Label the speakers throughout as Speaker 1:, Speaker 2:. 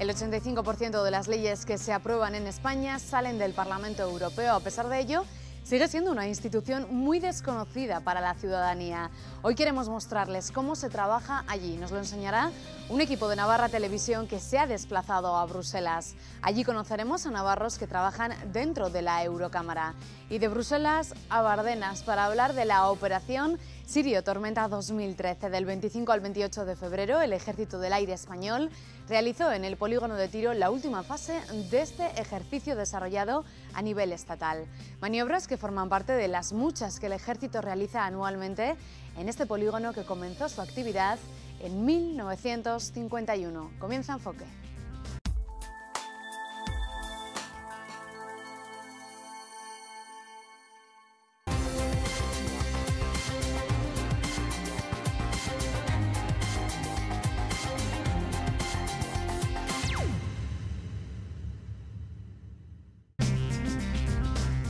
Speaker 1: El 85% de las leyes que se aprueban en España salen del Parlamento Europeo. A pesar de ello, sigue siendo una institución muy desconocida para la ciudadanía. Hoy queremos mostrarles cómo se trabaja allí. Nos lo enseñará un equipo de Navarra Televisión que se ha desplazado a Bruselas. Allí conoceremos a navarros que trabajan dentro de la Eurocámara. Y de Bruselas a Bardenas para hablar de la operación Sirio Tormenta 2013. Del 25 al 28 de febrero, el Ejército del Aire español realizó en el polígono de Tiro la última fase de este ejercicio desarrollado a nivel estatal. Maniobras que forman parte de las muchas que el Ejército realiza anualmente en este polígono que comenzó su actividad en 1951. Comienza Enfoque.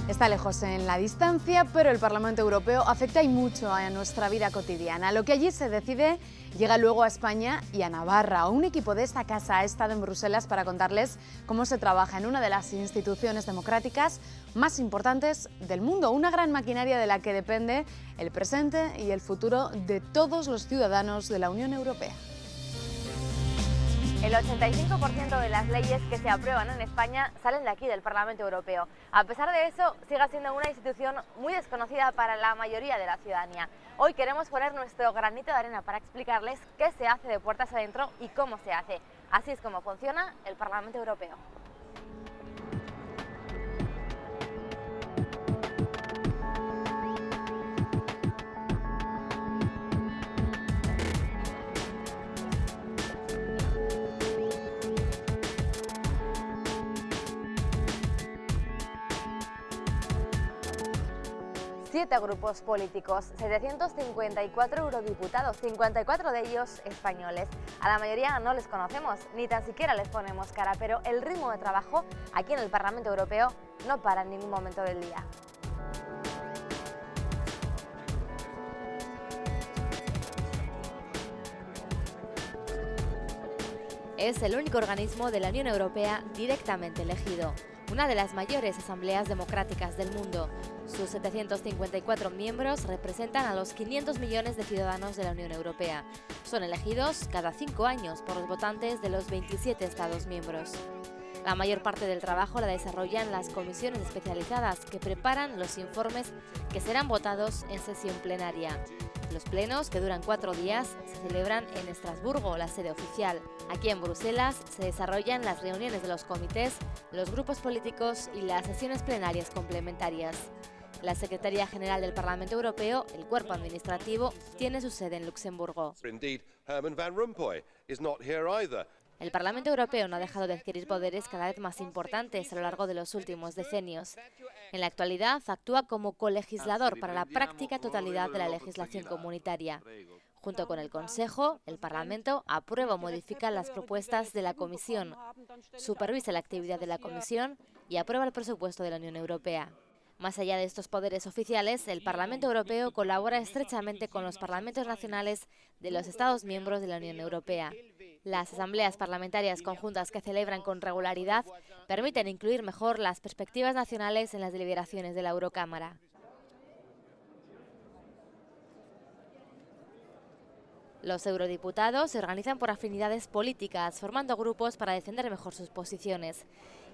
Speaker 1: Está lejos en la distancia, pero el Parlamento Europeo afecta y mucho a nuestra vida cotidiana. Lo que allí se decide llega luego a España y a Navarra. Un equipo de esta casa ha estado en Bruselas para contarles cómo se trabaja en una de las instituciones democráticas más importantes del mundo, una gran maquinaria de la que depende el presente y el futuro de todos los ciudadanos de la Unión Europea.
Speaker 2: El 85% de las leyes que se aprueban en España salen de aquí, del Parlamento Europeo. A pesar de eso, sigue siendo una institución muy desconocida para la mayoría de la ciudadanía. Hoy queremos poner nuestro granito de arena para explicarles qué se hace de puertas adentro y cómo se hace. Así es como funciona el Parlamento Europeo. Siete grupos políticos, 754 eurodiputados, 54 de ellos españoles. A la mayoría no les conocemos, ni tan siquiera les ponemos cara, pero el ritmo de trabajo aquí en el Parlamento Europeo no para en ningún momento del día. Es el único organismo de la Unión Europea directamente elegido, una de las mayores asambleas democráticas del mundo. Sus 754 miembros representan a los 500 millones de ciudadanos de la Unión Europea. Son elegidos cada 5 años por los votantes de los 27 Estados miembros. La mayor parte del trabajo la desarrollan las comisiones especializadas que preparan los informes que serán votados en sesión plenaria. Los plenos, que duran 4 días, se celebran en Estrasburgo, la sede oficial. Aquí en Bruselas se desarrollan las reuniones de los comités, los grupos políticos y las sesiones plenarias complementarias. La Secretaría General del Parlamento Europeo, el cuerpo administrativo, tiene su sede en Luxemburgo. El Parlamento Europeo no ha dejado de adquirir poderes cada vez más importantes a lo largo de los últimos decenios. En la actualidad actúa como colegislador para la práctica totalidad de la legislación comunitaria. Junto con el Consejo, el Parlamento aprueba o modifica las propuestas de la Comisión, supervisa la actividad de la Comisión y aprueba el presupuesto de la Unión Europea. Más allá de estos poderes oficiales, el Parlamento Europeo colabora estrechamente con los parlamentos nacionales de los Estados miembros de la Unión Europea. Las asambleas parlamentarias conjuntas que celebran con regularidad permiten incluir mejor las perspectivas nacionales en las deliberaciones de la Eurocámara. Los eurodiputados se organizan por afinidades políticas, formando grupos para defender mejor sus posiciones.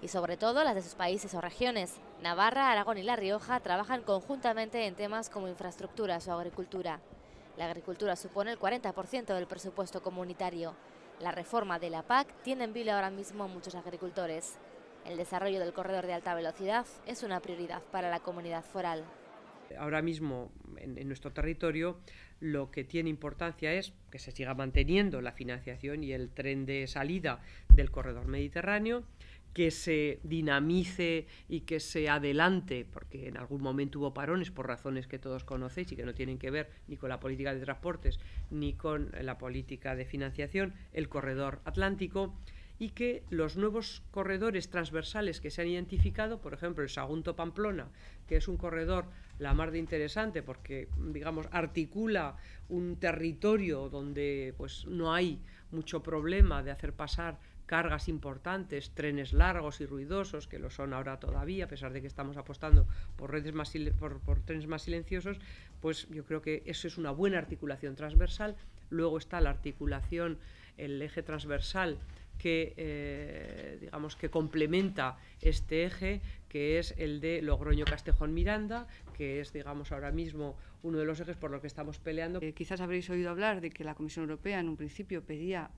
Speaker 2: Y sobre todo las de sus países o regiones. Navarra, Aragón y La Rioja trabajan conjuntamente en temas como infraestructuras o agricultura. La agricultura supone el 40% del presupuesto comunitario. La reforma de la PAC tiene en vilo ahora mismo a muchos agricultores. El desarrollo del corredor de alta velocidad es una prioridad para la comunidad foral.
Speaker 3: Ahora mismo en nuestro territorio lo que tiene importancia es que se siga manteniendo la financiación y el tren de salida del corredor mediterráneo, que se dinamice y que se adelante, porque en algún momento hubo parones por razones que todos conocéis y que no tienen que ver ni con la política de transportes ni con la política de financiación, el corredor atlántico, y que los nuevos corredores transversales que se han identificado, por ejemplo el Sagunto-Pamplona, que es un corredor la mar de interesante porque, digamos, articula un territorio donde pues no hay mucho problema de hacer pasar cargas importantes, trenes largos y ruidosos, que lo son ahora todavía, a pesar de que estamos apostando por redes por trenes más silenciosos, pues yo creo que eso es una buena articulación transversal. Luego está la articulación, el eje transversal que digamos que complementa este eje, que es el de Logroño-Castejón-Miranda, que es, digamos, ahora mismo uno de los ejes por los que estamos peleando.
Speaker 4: Quizás habréis oído hablar de que la Comisión Europea en un principio pedía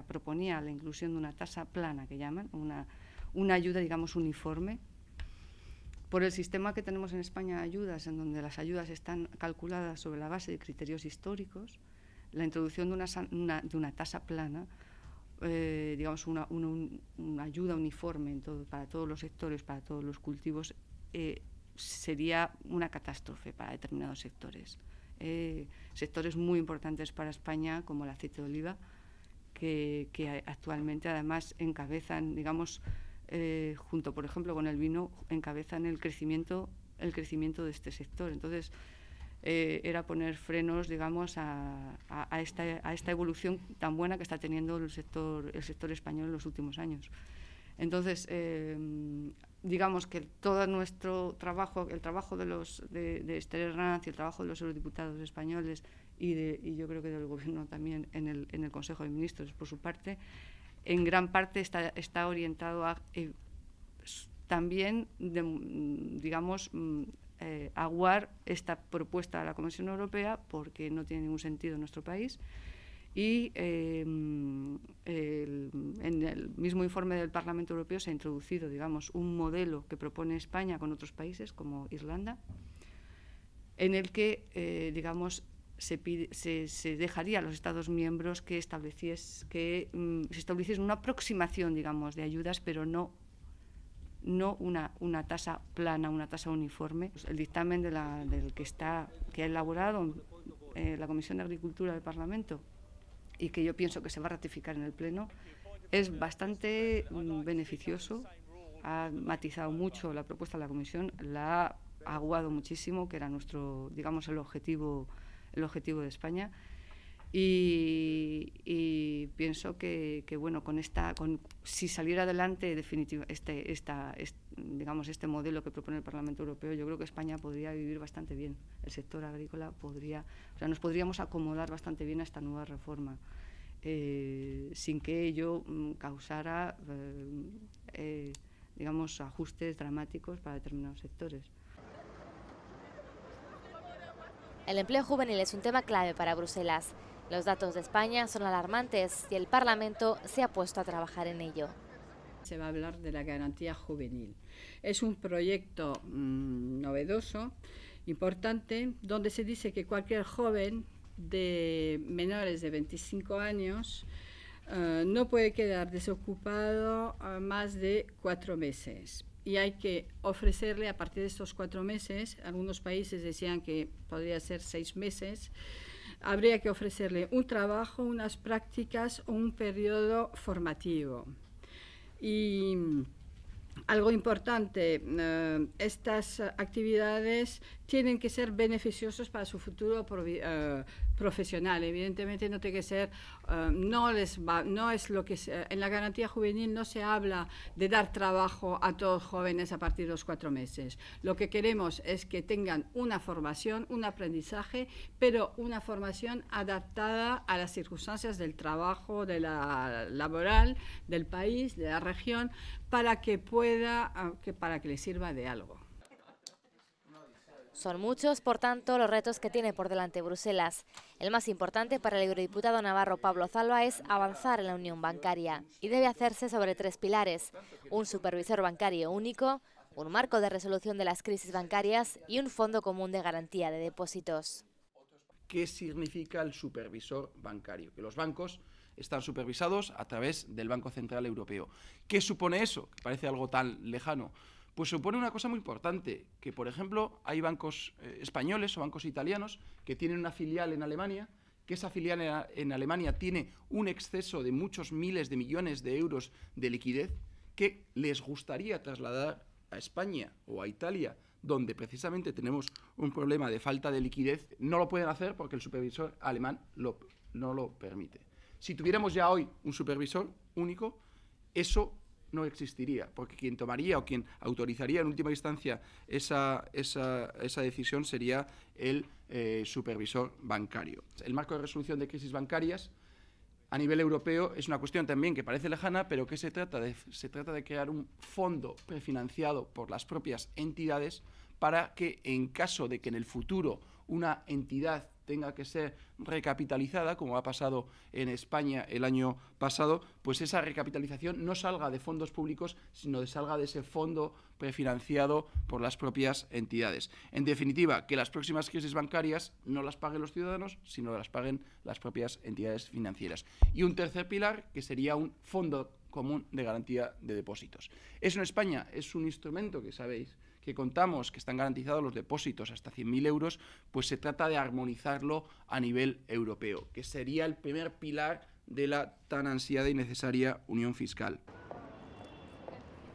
Speaker 4: proponía la inclusión de una tasa plana, que llaman, una ayuda, digamos, uniforme. Por el sistema que tenemos en España de ayudas, en donde las ayudas están calculadas sobre la base de criterios históricos, la introducción de una tasa plana, digamos una ayuda uniforme para todos los sectores, para todos los cultivos, sería una catástrofe para determinados sectores. Sectores muy importantes para España, como el aceite de oliva, que actualmente además encabezan, digamos, junto, por ejemplo, con el vino, encabezan el crecimiento de este sector. Entonces, era poner frenos, digamos, a esta evolución tan buena que está teniendo el sector español en los últimos años. Entonces, digamos que todo nuestro trabajo, el trabajo de Esther Herranz y el trabajo de los eurodiputados españoles y yo creo que del Gobierno también en el Consejo de Ministros, por su parte, en gran parte está orientado a también, digamos, aguar esta propuesta de la Comisión Europea, porque no tiene ningún sentido en nuestro país. Y en el mismo informe del Parlamento Europeo se ha introducido, digamos, un modelo que propone España con otros países, como Irlanda, en el que, digamos, se dejaría a los Estados miembros que se estableciese una aproximación, digamos, de ayudas, pero no una tasa plana, una tasa uniforme. El dictamen que ha elaborado la Comisión de Agricultura del Parlamento, y que yo pienso que se va a ratificar en el Pleno, es bastante beneficioso. Ha matizado mucho la propuesta de la Comisión, la ha aguado muchísimo, que era nuestro, digamos, el objetivo de España. Y pienso que bueno, si saliera adelante digamos, este modelo que propone el Parlamento Europeo, yo creo que España podría vivir bastante bien. El sector agrícola nos podríamos acomodar bastante bien a esta nueva reforma, sin que ello causara, digamos, ajustes dramáticos para determinados sectores.
Speaker 2: El empleo juvenil es un tema clave para Bruselas. Los datos de España son alarmantes y el Parlamento se ha puesto a trabajar en ello.
Speaker 5: Se va a hablar de la garantía juvenil. Es un proyecto novedoso, importante, donde se dice que cualquier joven de menores de 25 años no puede quedar desocupado más de 4 meses. Y hay que ofrecerle a partir de estos 4 meses, algunos países decían que podría ser 6 meses, habría que ofrecerle un trabajo, unas prácticas o un periodo formativo. Y algo importante, estas actividades tienen que ser beneficiosas para su futuro profesional. Evidentemente no tiene que ser, no es lo que en la garantía juvenil no se habla de dar trabajo a todos jóvenes a partir de los 4 meses. Lo que queremos es que tengan una formación, un aprendizaje, pero una formación adaptada a las circunstancias del trabajo, de la laboral, del país, de la región, para que les sirva de algo.
Speaker 2: Son muchos, por tanto, los retos que tiene por delante Bruselas. El más importante para el eurodiputado navarro Pablo Zalba es avanzar en la unión bancaria y debe hacerse sobre 3 pilares: un supervisor bancario único, un marco de resolución de las crisis bancarias y un fondo común de garantía de depósitos.
Speaker 6: ¿Qué significa el supervisor bancario? Que los bancos están supervisados a través del Banco Central Europeo. ¿Qué supone eso? Que parece algo tan lejano. Pues supone una cosa muy importante, que por ejemplo hay bancos españoles o bancos italianos que tienen una filial en Alemania, que esa filial en Alemania tiene un exceso de muchos miles de millones de euros de liquidez que les gustaría trasladar a España o a Italia, donde precisamente tenemos un problema de falta de liquidez. No lo pueden hacer porque el supervisor alemán no lo permite. Si tuviéramos ya hoy un supervisor único, eso no existiría, porque quien tomaría o quien autorizaría en última instancia esa decisión sería el supervisor bancario. El marco de resolución de crisis bancarias a nivel europeo es una cuestión también que parece lejana, pero que se trata de crear un fondo prefinanciado por las propias entidades para que en caso de que en el futuro una entidad tenga que ser recapitalizada, como ha pasado en España el año pasado, pues esa recapitalización no salga de fondos públicos, sino que salga de ese fondo prefinanciado por las propias entidades. En definitiva, que las próximas crisis bancarias no las paguen los ciudadanos, sino que las paguen las propias entidades financieras. Y un tercer pilar, que sería un fondo común de garantía de depósitos. Eso en España es un instrumento que sabéis que contamos, que están garantizados los depósitos hasta 100.000 euros, pues se trata de armonizarlo a nivel europeo, que sería el primer pilar de la tan ansiada y necesaria unión fiscal.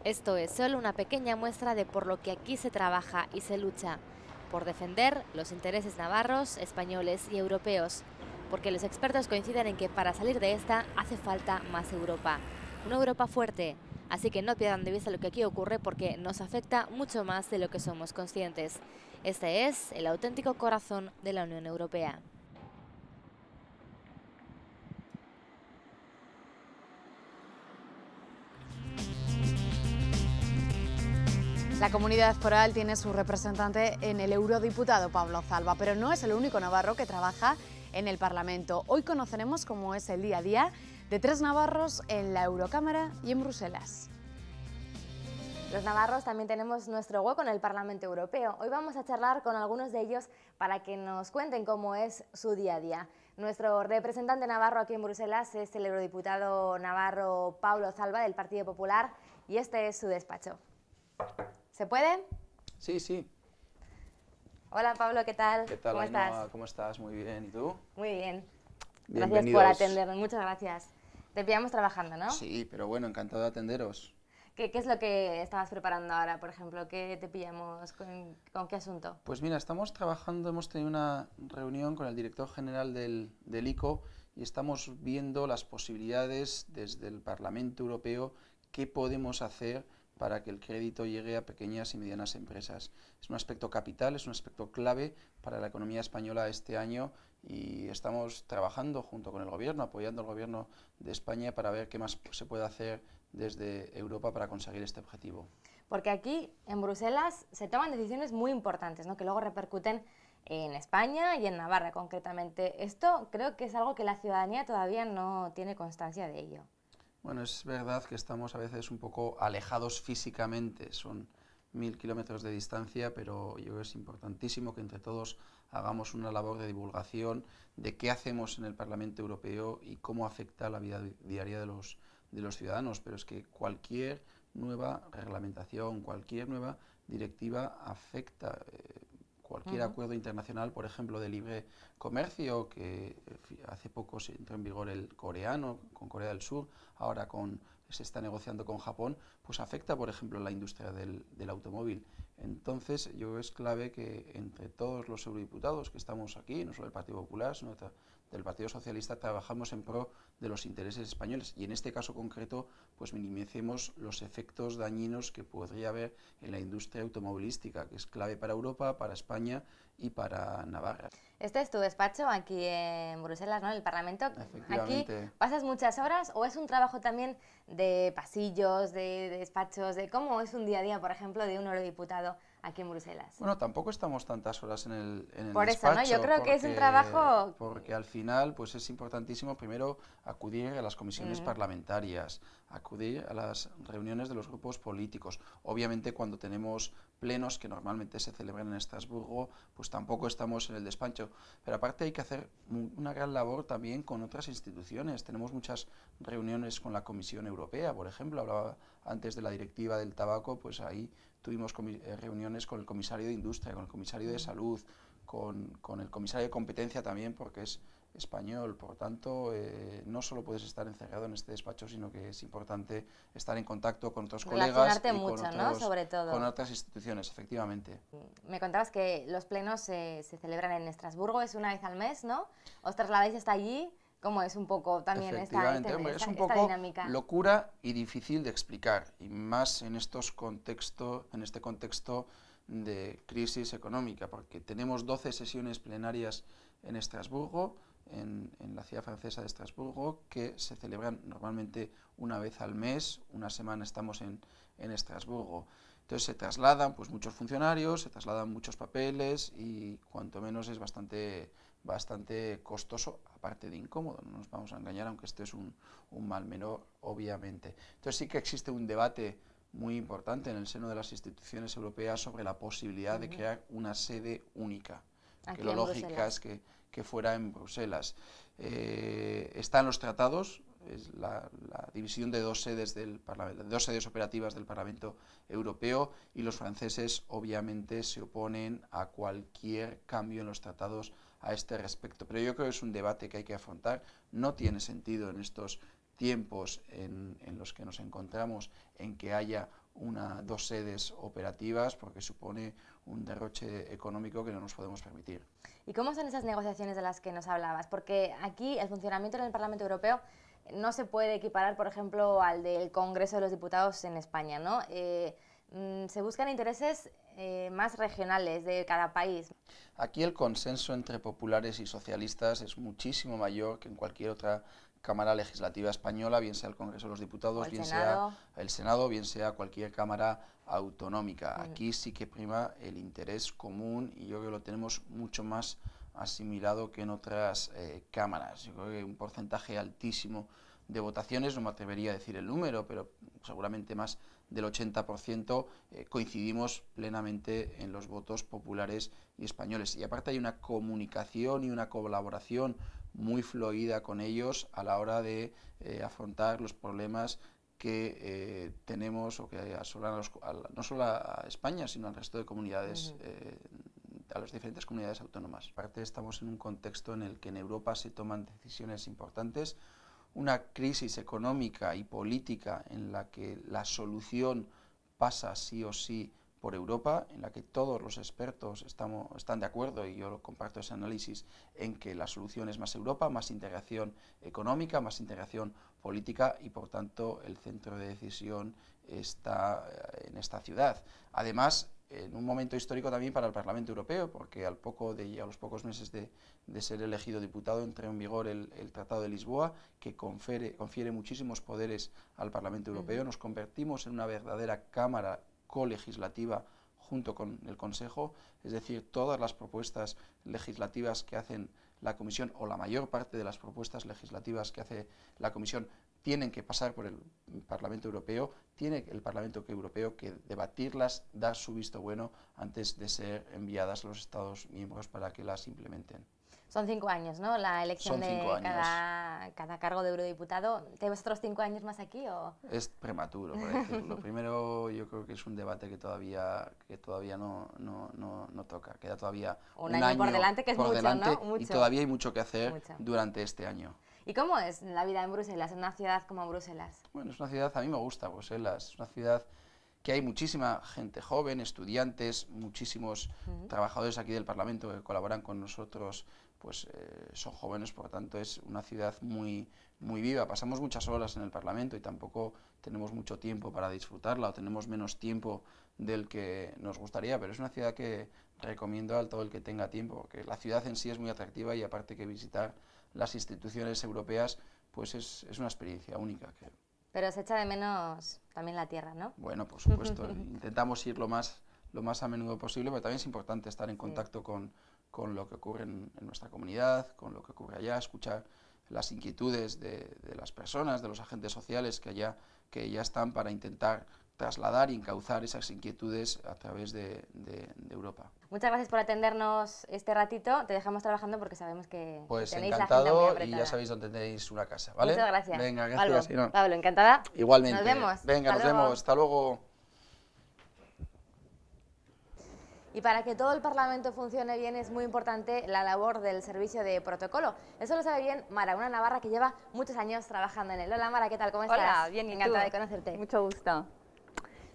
Speaker 2: Esto es solo una pequeña muestra de por lo que aquí se trabaja y se lucha, por defender los intereses navarros, españoles y europeos, porque los expertos coinciden en que para salir de esta hace falta más Europa, una Europa fuerte. Así que no pierdan de vista lo que aquí ocurre porque nos afecta mucho más de lo que somos conscientes. Este es el auténtico corazón de la Unión Europea.
Speaker 1: La comunidad foral tiene su representante en el eurodiputado Pablo Zalba, pero no es el único navarro que trabaja en el Parlamento. Hoy conoceremos cómo es el día a día de 3 navarros en la Eurocámara y en Bruselas.
Speaker 2: Los navarros también tenemos nuestro hueco en el Parlamento Europeo. Hoy vamos a charlar con algunos de ellos para que nos cuenten cómo es su día a día. Nuestro representante navarro aquí en Bruselas es el eurodiputado navarro Pablo Zalba del Partido Popular y este es su despacho. ¿Se puede?
Speaker 7: Sí, sí.
Speaker 2: Hola Pablo, ¿qué tal?
Speaker 7: ¿Qué tal,
Speaker 2: ¿Cómo
Speaker 7: Ainhoa?
Speaker 2: estás?
Speaker 7: ¿Cómo estás? Muy bien. ¿Y tú?
Speaker 2: Muy bien.
Speaker 7: Bienvenidos.
Speaker 2: Gracias por atendernos, muchas gracias. Te pillamos trabajando, ¿no?
Speaker 7: Sí, pero bueno, encantado de atenderos.
Speaker 2: ¿Qué es lo que estabas preparando ahora, por ejemplo? ¿Qué te pillamos? ¿Con qué asunto?
Speaker 7: Pues mira, estamos trabajando, hemos tenido una reunión con el director general del ICO y estamos viendo las posibilidades desde el Parlamento Europeo, qué podemos hacer para que el crédito llegue a pequeñas y medianas empresas. Es un aspecto capital, es un aspecto clave para la economía española este año y estamos trabajando junto con el Gobierno, apoyando al Gobierno de España para ver qué más se puede hacer desde Europa para conseguir este objetivo.
Speaker 2: Porque aquí, en Bruselas, se toman decisiones muy importantes, ¿no?, que luego repercuten en España y en Navarra concretamente. Esto creo que es algo que la ciudadanía todavía no tiene constancia de ello.
Speaker 7: Bueno, es verdad que estamos a veces un poco alejados físicamente, son 1000 kilómetros de distancia, pero yo creo que es importantísimo que entre todos hagamos una labor de divulgación de qué hacemos en el Parlamento Europeo y cómo afecta la vida diaria de los ciudadanos. Pero es que cualquier nueva reglamentación, cualquier nueva directiva afecta. Cualquier acuerdo internacional, por ejemplo, de libre comercio, que hace poco se entró en vigor el coreano con Corea del Sur, ahora se está negociando con Japón, pues afecta, por ejemplo, la industria del automóvil. Entonces, yo creo que es clave que entre todos los eurodiputados que estamos aquí, no solo del Partido Popular, sino del Partido Socialista, trabajamos en pro de los intereses españoles y en este caso concreto pues minimicemos los efectos dañinos que podría haber en la industria automovilística, que es clave para Europa, para España y para Navarra.
Speaker 2: Este es tu despacho aquí en Bruselas, ¿no?, en el Parlamento.
Speaker 7: Efectivamente.
Speaker 2: ¿Aquí pasas muchas horas o es un trabajo también de pasillos, de despachos, de cómo es un día a día, por ejemplo, de un eurodiputado aquí en Bruselas?
Speaker 7: Bueno, tampoco estamos tantas horas en el
Speaker 2: por
Speaker 7: despacho.
Speaker 2: Eso, ¿no? Yo creo que es un trabajo...
Speaker 7: Porque al final pues es importantísimo primero acudir a las comisiones parlamentarias, acudir a las reuniones de los grupos políticos. Obviamente cuando tenemos plenos que normalmente se celebran en Estrasburgo, pues tampoco estamos en el despacho. Pero aparte hay que hacer una gran labor también con otras instituciones. Tenemos muchas reuniones con la Comisión Europea, por ejemplo, hablaba antes de la directiva del tabaco, pues ahí tuvimos reuniones con el comisario de Industria, con el comisario de Salud, con el comisario de Competencia también, porque es español. Por tanto, no solo puedes estar encerrado en este despacho, sino que es importante estar en contacto con otros colegas y
Speaker 2: mucho, ¿no?, sobre todo.
Speaker 7: Con otras instituciones, efectivamente.
Speaker 2: Me contabas que los plenos se celebran en Estrasburgo, es una vez al mes, ¿no? ¿Os trasladáis hasta allí? ¿Cómo es un poco también
Speaker 7: Efectivamente, hombre, es un poco
Speaker 2: dinámica?
Speaker 7: locura y difícil de explicar, y más en este contexto de crisis económica, porque tenemos 12 sesiones plenarias en Estrasburgo, en la ciudad francesa de Estrasburgo, que se celebran normalmente una vez al mes. Una semana estamos en Estrasburgo. Entonces se trasladan pues muchos funcionarios, se trasladan muchos papeles y cuanto menos es bastante costoso, aparte de incómodo, no nos vamos a engañar, aunque este es un mal menor, obviamente. Entonces sí que existe un debate muy importante en el seno de las instituciones europeas sobre la posibilidad de crear una sede única, que lo lógico es que fuera en Bruselas. Está en los tratados, es la división de dos sedes operativas del Parlamento Europeo, y los franceses obviamente se oponen a cualquier cambio en los tratados a este respecto. Pero yo creo que es un debate que hay que afrontar. No tiene sentido en estos tiempos en los que nos encontramos en que haya dos sedes operativas, porque supone un derroche económico que no nos podemos permitir.
Speaker 2: ¿Y cómo son esas negociaciones de las que nos hablabas? Porque aquí el funcionamiento en el Parlamento Europeo no se puede equiparar, por ejemplo, al del Congreso de los Diputados en España, ¿no? Se buscan intereses más regionales de cada país.
Speaker 7: Aquí el consenso entre populares y socialistas es muchísimo mayor que en cualquier otra Cámara Legislativa española, bien sea el Congreso de los Diputados, bien sea el Senado, bien sea cualquier Cámara autonómica. Aquí sí que prima el interés común, y yo creo que lo tenemos mucho más asimilado que en otras cámaras. Yo creo que un porcentaje altísimo de votaciones, no me atrevería a decir el número, pero seguramente más del 80%, coincidimos plenamente en los votos populares y españoles. Y aparte hay una comunicación y una colaboración muy fluida con ellos a la hora de afrontar los problemas que tenemos o que asolan no solo a España, sino al resto de comunidades, a las diferentes comunidades autónomas. Aparte estamos en un contexto en el que en Europa se toman decisiones importantes, una crisis económica y política en la que la solución pasa sí o sí por Europa, en la que todos los expertos están de acuerdo, y yo comparto ese análisis, en que la solución es más Europa, más integración económica, más integración política, y por tanto el centro de decisión está en esta ciudad. Además, en un momento histórico también para el Parlamento Europeo, porque a los pocos meses de ser elegido diputado entró en vigor el Tratado de Lisboa, que confiere muchísimos poderes al Parlamento Europeo. Nos convertimos en una verdadera cámara colegislativa junto con el Consejo, es decir, todas las propuestas legislativas que hacen la Comisión, o la mayor parte de las propuestas legislativas que hace la Comisión, tienen que pasar por el Parlamento Europeo. Tiene el Parlamento Europeo que debatirlas, dar su visto bueno antes de ser enviadas a los Estados miembros para que las implementen.
Speaker 2: Son 5 años, ¿no? La elección de cada cargo de eurodiputado. ¿Te ves otros 5 años más aquí o...?
Speaker 7: Es prematuro, por decirlo. Primero, yo creo que es un debate que todavía no toca. Queda todavía un año por delante, que es mucho, ¿no? Mucho. Y todavía hay mucho que hacer durante este año.
Speaker 2: ¿Y cómo es la vida en Bruselas, en una ciudad como Bruselas?
Speaker 7: Bueno, es una ciudad, a mí me gusta Bruselas, es una ciudad que hay muchísima gente joven, estudiantes, muchísimos trabajadores aquí del Parlamento que colaboran con nosotros, pues son jóvenes, por lo tanto es una ciudad muy viva. Pasamos muchas horas en el Parlamento y tampoco tenemos mucho tiempo para disfrutarla, o tenemos menos tiempo del que nos gustaría, pero es una ciudad que recomiendo a todo el que tenga tiempo, porque la ciudad en sí es muy atractiva, y aparte que visitar las instituciones europeas pues es una experiencia única.
Speaker 2: Pero se echa de menos también la tierra, ¿no?
Speaker 7: Bueno, por supuesto, intentamos ir lo más a menudo posible, pero también es importante estar en contacto con lo que ocurre en nuestra comunidad, con lo que ocurre allá, escuchar las inquietudes de las personas, de los agentes sociales que ya están, para intentar trasladar y encauzar esas inquietudes a través de Europa.
Speaker 2: Muchas gracias por atendernos este ratito. Te dejamos trabajando porque sabemos que
Speaker 7: pues
Speaker 2: tenéis
Speaker 7: encantado,
Speaker 2: la agenda muy apretada.
Speaker 7: Y ya sabéis dónde tenéis una casa, ¿vale?
Speaker 2: Muchas gracias.
Speaker 7: Venga, gracias.
Speaker 2: Pablo, encantada.
Speaker 7: Igualmente.
Speaker 2: Nos vemos.
Speaker 7: Venga, nos vemos. Hasta luego.
Speaker 2: Y para que todo el Parlamento funcione bien es muy importante la labor del servicio de protocolo. Eso lo sabe bien Mara, una navarra que lleva muchos años trabajando en él. Hola Mara, ¿qué tal? ¿Cómo estás?
Speaker 8: Hola, bien, ¿y
Speaker 2: encantada
Speaker 8: tú?
Speaker 2: de conocerte.
Speaker 8: Mucho gusto.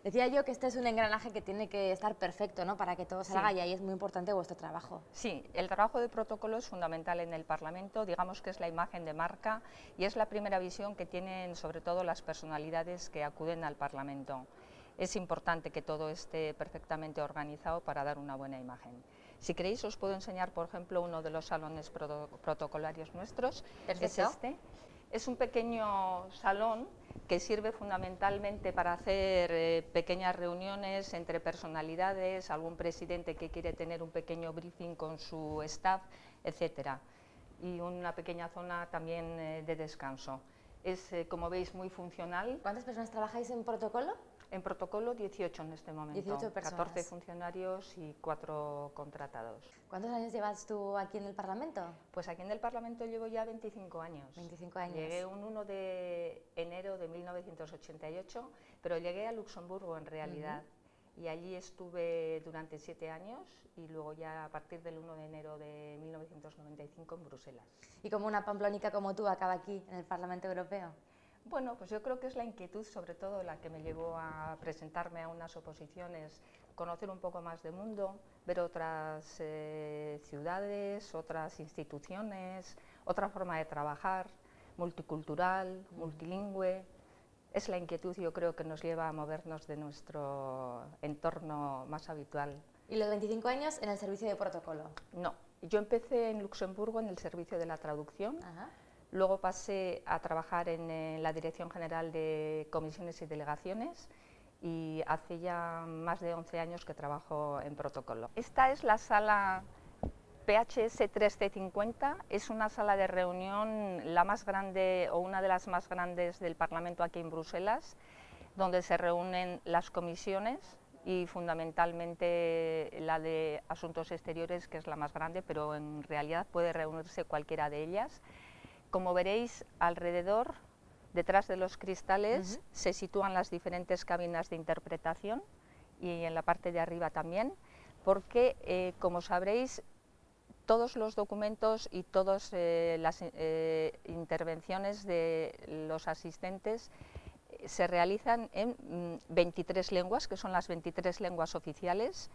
Speaker 2: Decía yo que este es un engranaje que tiene que estar perfecto, ¿no?, para que todo salga, y ahí es muy importante vuestro trabajo.
Speaker 8: Sí, el trabajo de protocolo es fundamental en el Parlamento, digamos que es la imagen de marca y es la primera visión que tienen sobre todo las personalidades que acuden al Parlamento. Es importante que todo esté perfectamente organizado para dar una buena imagen. Si queréis os puedo enseñar, por ejemplo, uno de los salones protocolarios nuestros.
Speaker 2: Perfecto.
Speaker 8: Es este. Es un pequeño salón que sirve fundamentalmente para hacer pequeñas reuniones entre personalidades, algún presidente que quiere tener un pequeño briefing con su staff, etcétera. Y una pequeña zona también de descanso. Es, como veis, muy funcional.
Speaker 2: ¿Cuántas personas trabajáis en protocolo?
Speaker 8: En protocolo 18 en este momento,
Speaker 2: 18 personas.
Speaker 8: 14 funcionarios y 4 contratados.
Speaker 2: ¿Cuántos años llevas tú aquí en el Parlamento?
Speaker 8: Pues aquí en el Parlamento llevo ya 25 años.
Speaker 2: 25 años.
Speaker 8: Llegué un 1 de enero de 1988, pero llegué a Luxemburgo en realidad. Y allí estuve durante 7 años y luego ya a partir del 1 de enero de 1995 en Bruselas.
Speaker 2: ¿Y cómo una pamplónica como tú acaba aquí en el Parlamento Europeo?
Speaker 8: Bueno, pues yo creo que es la inquietud, sobre todo, la que me llevó a presentarme a unas oposiciones, conocer un poco más de mundo, ver otras ciudades, otras instituciones, otra forma de trabajar, multicultural, multilingüe. Es la inquietud, yo creo, que nos lleva a movernos de nuestro entorno más habitual.
Speaker 2: ¿Y los 25 años en el servicio de protocolo?
Speaker 8: No, yo empecé en Luxemburgo en el servicio de la traducción.
Speaker 2: Ajá.
Speaker 8: Luego pasé a trabajar en la Dirección General de Comisiones y Delegaciones y hace ya más de 11 años que trabajo en protocolo. Esta es la sala PHS 3C50, es una sala de reunión la más grande o una de las más grandes del Parlamento aquí en Bruselas, donde se reúnen las comisiones y fundamentalmente la de Asuntos Exteriores, que es la más grande, pero en realidad puede reunirse cualquiera de ellas. Como veréis, alrededor, detrás de los cristales, se sitúan las diferentes cabinas de interpretación y en la parte de arriba también, porque, como sabréis, todos los documentos y todas las intervenciones de los asistentes se realizan en 23 lenguas, que son las 23 lenguas oficiales.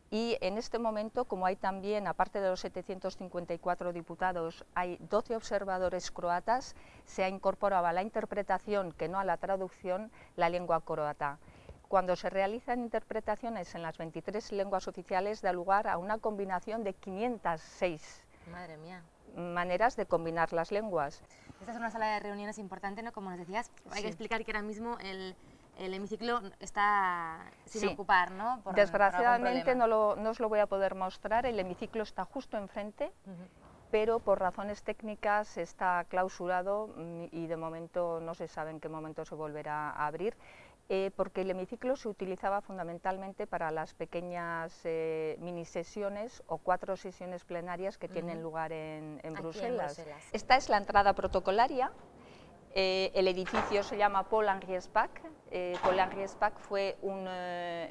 Speaker 8: Y en este momento, como hay también, aparte de los 754 diputados, hay 12 observadores croatas, se ha incorporado a la interpretación, que no a la traducción, la lengua croata. Cuando se realizan interpretaciones en las 23 lenguas oficiales, da lugar a una combinación de 506
Speaker 2: Madre mía.
Speaker 8: maneras de combinar las lenguas.
Speaker 2: Esta es una sala de reuniones importante, ¿no? Como nos decías, hay que explicar que ahora mismo el hemiciclo está sin ocupar, ¿no?
Speaker 8: Desgraciadamente no os lo voy a poder mostrar, el hemiciclo está justo enfrente, pero por razones técnicas está clausurado y de momento no se sabe en qué momento se volverá a abrir, porque el hemiciclo se utilizaba fundamentalmente para las pequeñas mini sesiones o 4 sesiones plenarias que tienen lugar en Bruselas. Esta es la entrada protocolaria. El edificio se llama Paul-Henri Spaak. Paul-Henri Spaak fue un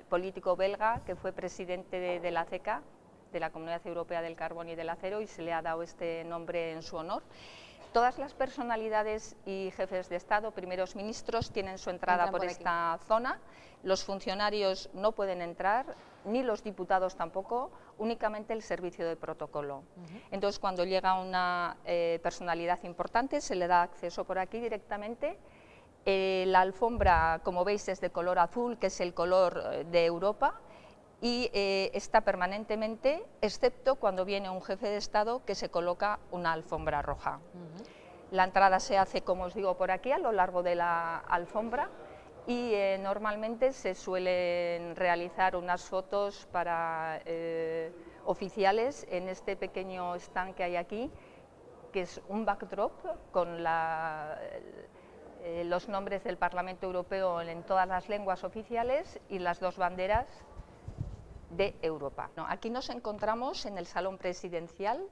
Speaker 8: político belga que fue presidente de la CECA, de la Comunidad Europea del Carbón y del Acero, y se le ha dado este nombre en su honor. Todas las personalidades y jefes de Estado, primeros ministros, tienen su entrada por esta zona. Los funcionarios no pueden entrar, ni los diputados tampoco, únicamente el servicio de protocolo. Entonces, cuando llega una personalidad importante, se le da acceso por aquí directamente. La alfombra, como veis, es de color azul, que es el color de Europa, y está permanentemente, excepto cuando viene un jefe de Estado que se coloca una alfombra roja. La entrada se hace, como os digo, por aquí, a lo largo de la alfombra, y normalmente se suelen realizar unas fotos para oficiales en este pequeño stand que hay aquí, que es un backdrop con los nombres del Parlamento Europeo en todas las lenguas oficiales y las 2 banderas de Europa. Aquí nos encontramos en el salón presidencial.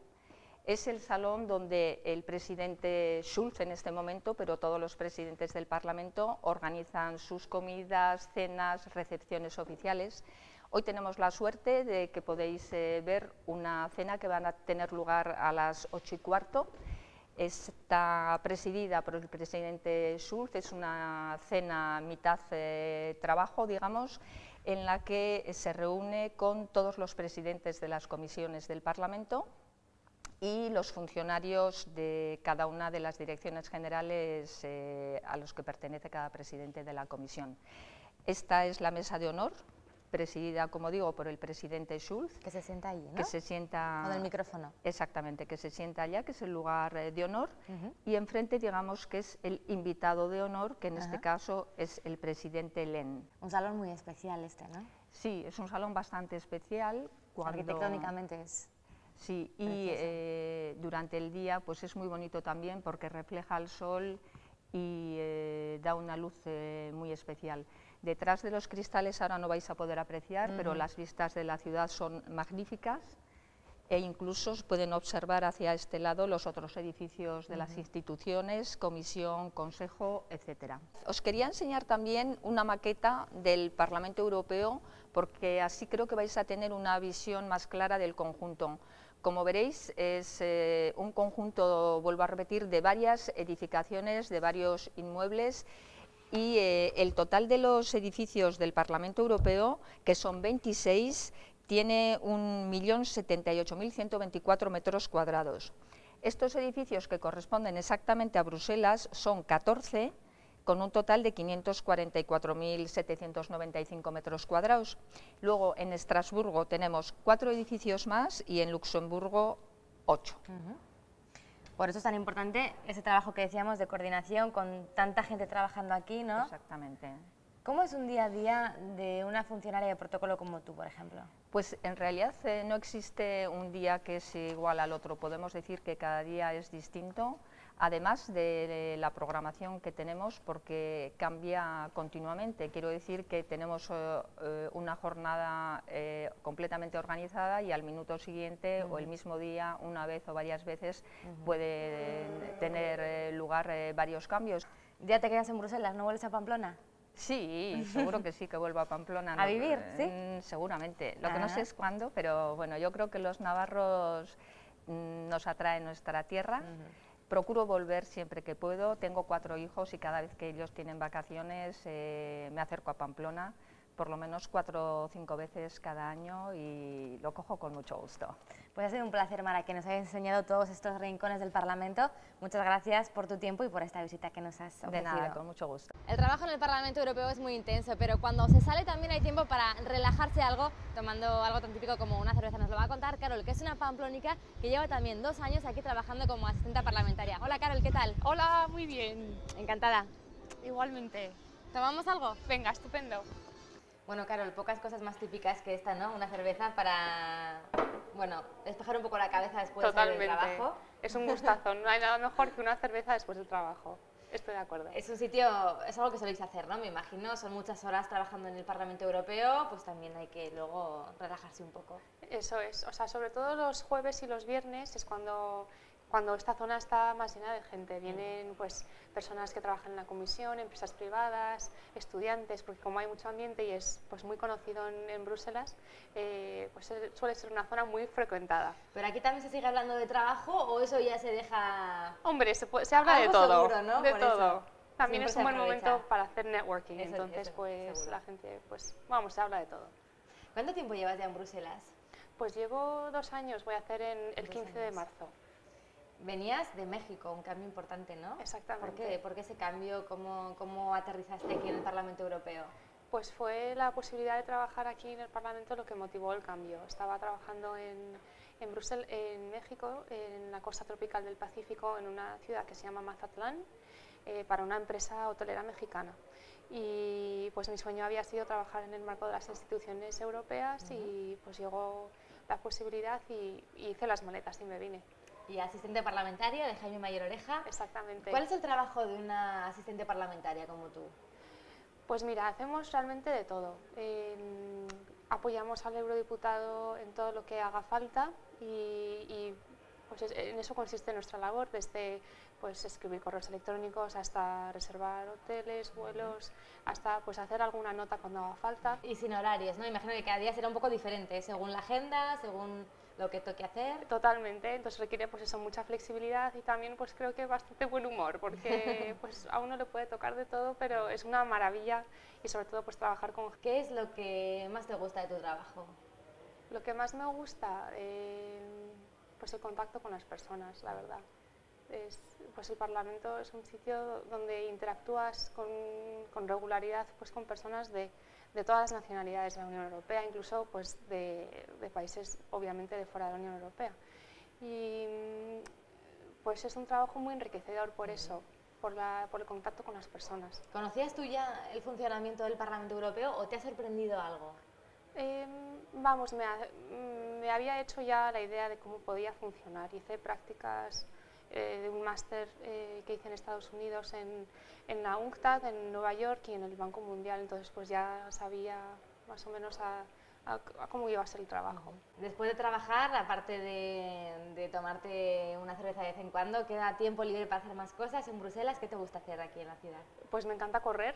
Speaker 8: Es el salón donde el presidente Schulz en este momento, pero todos los presidentes del Parlamento, organizan sus comidas, cenas, recepciones oficiales. Hoy tenemos la suerte de que podéis ver una cena que va a tener lugar a las 8:15. Está presidida por el presidente Schulz, es una cena mitad trabajo, digamos, en la que se reúne con todos los presidentes de las comisiones del Parlamento y los funcionarios de cada una de las direcciones generales a los que pertenece cada presidente de la comisión. Esta es la mesa de honor, presidida, como digo, por el presidente Schulz.
Speaker 2: Que se sienta allí, ¿no?
Speaker 8: Que se sienta...
Speaker 2: Con el micrófono. Exactamente,
Speaker 8: que se sienta allá, que es el lugar de honor, y enfrente, digamos, que es el invitado de honor, que en este caso es el presidente Lehn.
Speaker 2: Un salón muy especial este, ¿no?
Speaker 8: Sí, es un salón bastante especial.
Speaker 2: Arquitectónicamente es...
Speaker 8: Sí, y durante el día pues es muy bonito también porque refleja el sol y da una luz muy especial. Detrás de los cristales ahora no vais a poder apreciar, pero las vistas de la ciudad son magníficas e incluso pueden observar hacia este lado los otros edificios de las instituciones, comisión, consejo, etc. Os quería enseñar también una maqueta del Parlamento Europeo porque así creo que vais a tener una visión más clara del conjunto. Como veréis, es un conjunto, vuelvo a repetir, de varias edificaciones, de varios inmuebles, y el total de los edificios del Parlamento Europeo, que son 26, tiene 1.078.124 metros cuadrados. Estos edificios, que corresponden exactamente a Bruselas, son 14, con un total de 544.795 metros cuadrados. Luego, en Estrasburgo tenemos 4 edificios más y en Luxemburgo 8.
Speaker 2: Por eso es tan importante ese trabajo que decíamos de coordinación con tanta gente trabajando aquí, ¿no?
Speaker 8: Exactamente.
Speaker 2: ¿Cómo es un día a día de una funcionaria de protocolo como tú, por ejemplo?
Speaker 8: Pues en realidad no existe un día que es igual al otro. Podemos decir que cada día es distinto, además de la programación que tenemos, porque cambia continuamente. Quiero decir que tenemos una jornada completamente organizada y al minuto siguiente o el mismo día, una vez o varias veces, pueden tener lugar varios cambios.
Speaker 2: ¿Ya te quedas en Bruselas? ¿No vuelves a Pamplona?
Speaker 8: Sí, seguro que sí, que vuelvo a Pamplona.
Speaker 2: ¿A vivir? ¿Sí?
Speaker 8: Seguramente. Lo que no sé es cuándo, pero bueno, yo creo que los navarros nos atraen nuestra tierra. Procuro volver siempre que puedo. Tengo 4 hijos y cada vez que ellos tienen vacaciones me acerco a Pamplona, por lo menos 4 o 5 veces cada año, y lo cojo con mucho gusto.
Speaker 2: Pues ha sido un placer, Mara, que nos hayas enseñado todos estos rincones del Parlamento. Muchas gracias por tu tiempo y por esta visita que nos has ofrecido.
Speaker 8: De nada, con mucho gusto.
Speaker 2: El trabajo en el Parlamento Europeo es muy intenso, pero cuando se sale también hay tiempo para relajarse algo, tomando algo tan típico como una cerveza. Nos lo va a contar Carol, que es una pamplónica que lleva también 2 años aquí trabajando como asistente parlamentaria. Hola, Carol, ¿qué tal?
Speaker 9: Hola, muy bien.
Speaker 2: Encantada.
Speaker 9: Igualmente.
Speaker 2: ¿Tomamos algo?
Speaker 9: Venga, estupendo.
Speaker 2: Bueno, Carol, pocas cosas más típicas que esta, ¿no? Una cerveza para, bueno, despejar un poco la cabeza después del trabajo.
Speaker 9: Es un gustazo, no hay nada mejor que una cerveza después del trabajo. Estoy de acuerdo.
Speaker 2: Es un sitio, es algo que soléis hacer, ¿no? Me imagino, son muchas horas trabajando en el Parlamento Europeo, pues también hay que luego relajarse un poco.
Speaker 9: Eso es, o sea, sobre todo los jueves y los viernes es cuando esta zona está más llena de gente. Vienen pues personas que trabajan en la comisión, empresas privadas, estudiantes, porque como hay mucho ambiente y es pues muy conocido en Bruselas, pues suele ser una zona muy frecuentada.
Speaker 2: ¿Pero aquí también se sigue hablando de trabajo o eso ya se deja...?
Speaker 9: Hombre, se habla de todo,
Speaker 2: seguro, ¿no?
Speaker 9: de
Speaker 2: Por
Speaker 9: todo.
Speaker 2: Eso.
Speaker 9: También
Speaker 2: Siempre
Speaker 9: es un buen
Speaker 2: aprovecha.
Speaker 9: momento para hacer networking,
Speaker 2: Eso,
Speaker 9: entonces pues
Speaker 2: seguro.
Speaker 9: la gente, pues vamos, se habla de todo.
Speaker 2: ¿Cuánto tiempo llevas ya en Bruselas?
Speaker 9: Pues llevo 2 años, voy a hacer el 15 de marzo.
Speaker 2: Venías de México, un cambio importante, ¿no?
Speaker 9: Exactamente.
Speaker 2: ¿Por qué? ¿Por qué ese cambio? ¿Cómo aterrizaste aquí en el Parlamento Europeo?
Speaker 9: Pues fue la posibilidad de trabajar aquí en el Parlamento lo que motivó el cambio. Estaba trabajando en México, en la costa tropical del Pacífico, en una ciudad que se llama Mazatlán, para una empresa hotelera mexicana. Y pues mi sueño había sido trabajar en el marco de las instituciones europeas y pues llegó la posibilidad y hice las maletas y me vine.
Speaker 2: Y asistente parlamentaria de Jaime Mayor Oreja.
Speaker 9: Exactamente.
Speaker 2: ¿Cuál es el trabajo de una asistente parlamentaria como tú?
Speaker 9: Pues mira, hacemos realmente de todo. Apoyamos al eurodiputado en todo lo que haga falta y pues en eso consiste nuestra labor, desde pues escribir correos electrónicos hasta reservar hoteles, vuelos, hasta pues hacer alguna nota cuando haga falta.
Speaker 2: Y sin horarios, ¿no? Imagino que cada día será un poco diferente, según la agenda, según lo que toque hacer.
Speaker 9: Totalmente, entonces requiere pues eso, mucha flexibilidad y también pues creo que bastante buen humor, porque pues a uno le puede tocar de todo, pero es una maravilla y sobre todo pues trabajar con...
Speaker 2: ¿Qué es lo que más te gusta de tu trabajo?
Speaker 9: Lo que más me gusta, pues el contacto con las personas, la verdad. Pues el Parlamento es un sitio donde interactúas con regularidad pues con personas de todas las nacionalidades de la Unión Europea, incluso pues de países obviamente de fuera de la Unión Europea. Y pues es un trabajo muy enriquecedor por eso, por el contacto con las personas.
Speaker 2: ¿Conocías tú ya el funcionamiento del Parlamento Europeo o te ha sorprendido algo?
Speaker 9: Vamos, me había hecho ya la idea de cómo podía funcionar. Hice prácticas de un máster que hice en Estados Unidos en la UNCTAD, en Nueva York y en el Banco Mundial, entonces pues ya sabía más o menos a cómo iba a ser el trabajo.
Speaker 2: Después de trabajar, aparte de tomarte una cerveza de vez en cuando, ¿queda tiempo libre para hacer más cosas en Bruselas? ¿Qué te gusta hacer aquí en la ciudad?
Speaker 9: Pues me encanta correr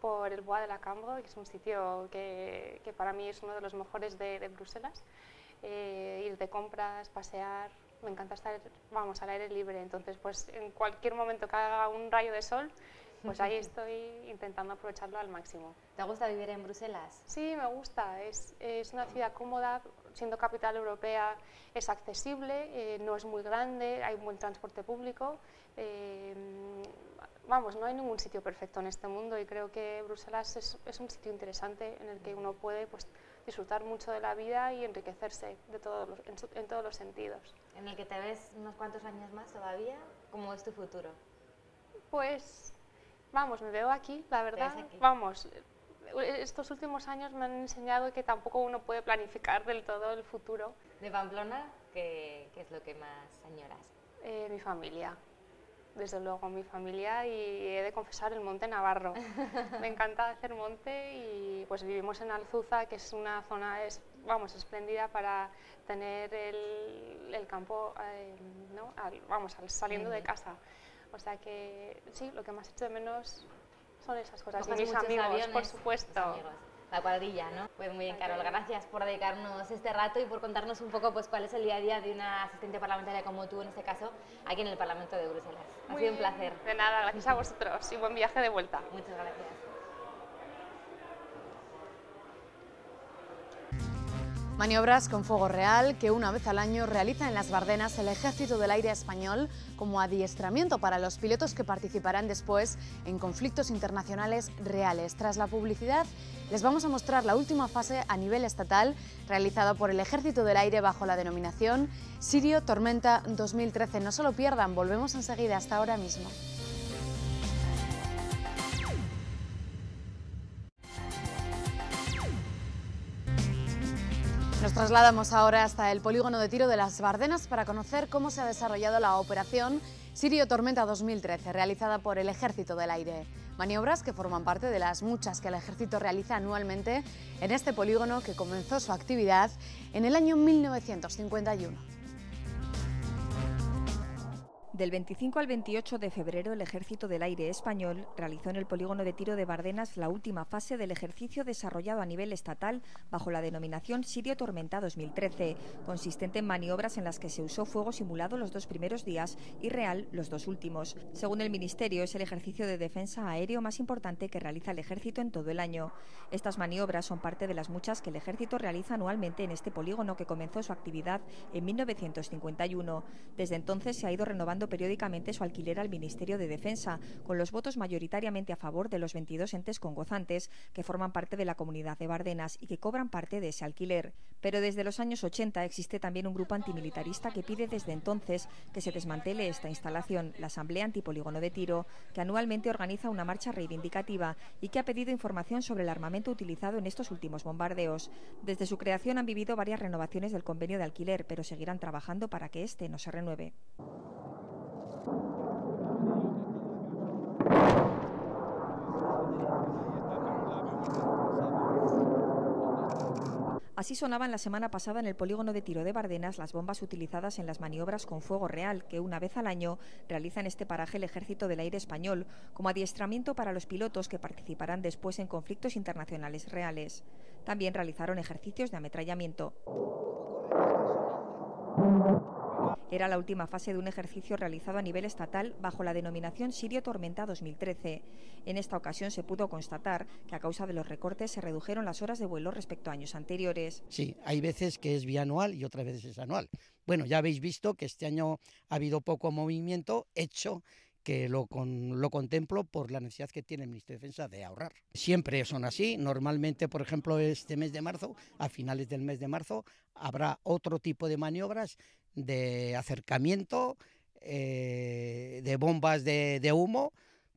Speaker 9: por el Bois de la Cambre, que es un sitio que para mí es uno de los mejores de Bruselas. Ir de compras, pasear, me encanta estar, vamos, al aire libre, entonces pues en cualquier momento que haga un rayo de sol, pues ahí estoy intentando aprovecharlo al máximo.
Speaker 2: ¿Te gusta vivir en Bruselas?
Speaker 9: Sí, me gusta, es una ciudad cómoda, siendo capital europea es accesible, no es muy grande, hay un buen transporte público, vamos, no hay ningún sitio perfecto en este mundo y creo que Bruselas es un sitio interesante en el que uno puede pues, disfrutar mucho de la vida y enriquecerse en todos los sentidos.
Speaker 2: ¿En el que te ves unos cuantos años más todavía? ¿Cómo es tu futuro?
Speaker 9: Pues, vamos, me veo aquí, la verdad.
Speaker 2: ¿Te ves aquí?
Speaker 9: Vamos, estos últimos años me han enseñado que tampoco uno puede planificar del todo el futuro.
Speaker 2: ¿De Pamplona qué es lo que más añoras?
Speaker 9: Mi familia. Desde luego, mi familia, y he de confesar el Monte Navarro. Me encanta hacer monte y pues vivimos en Alzuza, que es una zona, vamos, espléndida para tener el campo, ¿no? Saliendo de casa. O sea que sí, lo que más echo de menos son esas cosas. Y mis amigos,
Speaker 2: aviones,
Speaker 9: por supuesto.
Speaker 2: Amigos. La cuadrilla, ¿no? Pues muy bien, Carol, gracias por dedicarnos este rato y por contarnos un poco pues, cuál es el día a día de una asistente parlamentaria como tú, en este caso, aquí en el Parlamento de Bruselas. Ha sido un placer.
Speaker 9: De nada, gracias a vosotros y buen viaje de vuelta.
Speaker 2: Muchas gracias.
Speaker 1: Maniobras con fuego real que una vez al año realiza en las Bardenas el Ejército del Aire español como adiestramiento para los pilotos que participarán después en conflictos internacionales reales. Tras la publicidad, les vamos a mostrar la última fase a nivel estatal realizada por el Ejército del Aire bajo la denominación Sirio Tormenta 2013. No se lo pierdan, volvemos enseguida, hasta ahora mismo. Nos trasladamos ahora hasta el polígono de tiro de las Bardenas para conocer cómo se ha desarrollado la operación Sirio Tormenta 2013, realizada por el Ejército del Aire. Maniobras que forman parte de las muchas que el Ejército realiza anualmente en este polígono que comenzó su actividad en el año 1951.
Speaker 10: Del 25 al 28 de febrero, el Ejército del Aire español realizó en el polígono de tiro de Bardenas la última fase del ejercicio desarrollado a nivel estatal bajo la denominación Sirio Tormenta 2013, consistente en maniobras en las que se usó fuego simulado los 2 primeros días y real los 2 últimos. Según el Ministerio, es el ejercicio de defensa aéreo más importante que realiza el Ejército en todo el año. Estas maniobras son parte de las muchas que el Ejército realiza anualmente en este polígono que comenzó su actividad en 1951. Desde entonces se ha ido renovando periódicamente su alquiler al Ministerio de Defensa, con los votos mayoritariamente a favor de los 22 entes congozantes que forman parte de la Comunidad de Bardenas y que cobran parte de ese alquiler. Pero desde los años 80 existe también un grupo antimilitarista que pide desde entonces que se desmantele esta instalación, la Asamblea Antipolígono de Tiro, que anualmente organiza una marcha reivindicativa y que ha pedido información sobre el armamento utilizado en estos últimos bombardeos. Desde su creación han vivido varias renovaciones del convenio de alquiler, pero seguirán trabajando para que este no se renueve. Así sonaban la semana pasada en el polígono de tiro de Bardenas las bombas utilizadas en las maniobras con fuego real que una vez al año realiza en este paraje el Ejército del Aire español como adiestramiento para los pilotos que participarán después en conflictos internacionales reales. También realizaron ejercicios de ametrallamiento. Era la última fase de un ejercicio realizado a nivel estatal bajo la denominación Sirio Tormenta 2013. En esta ocasión se pudo constatar que a causa de los recortes se redujeron las horas de vuelo respecto a años anteriores.
Speaker 11: Sí, hay veces que es bianual y otras veces es anual. Bueno, ya habéis visto que este año ha habido poco movimiento, hecho que lo contemplo por la necesidad que tiene el Ministerio de Defensa de ahorrar. Siempre son así. Normalmente, por ejemplo, este mes de marzo, a finales del mes de marzo, habrá otro tipo de maniobras de acercamiento, de bombas de humo,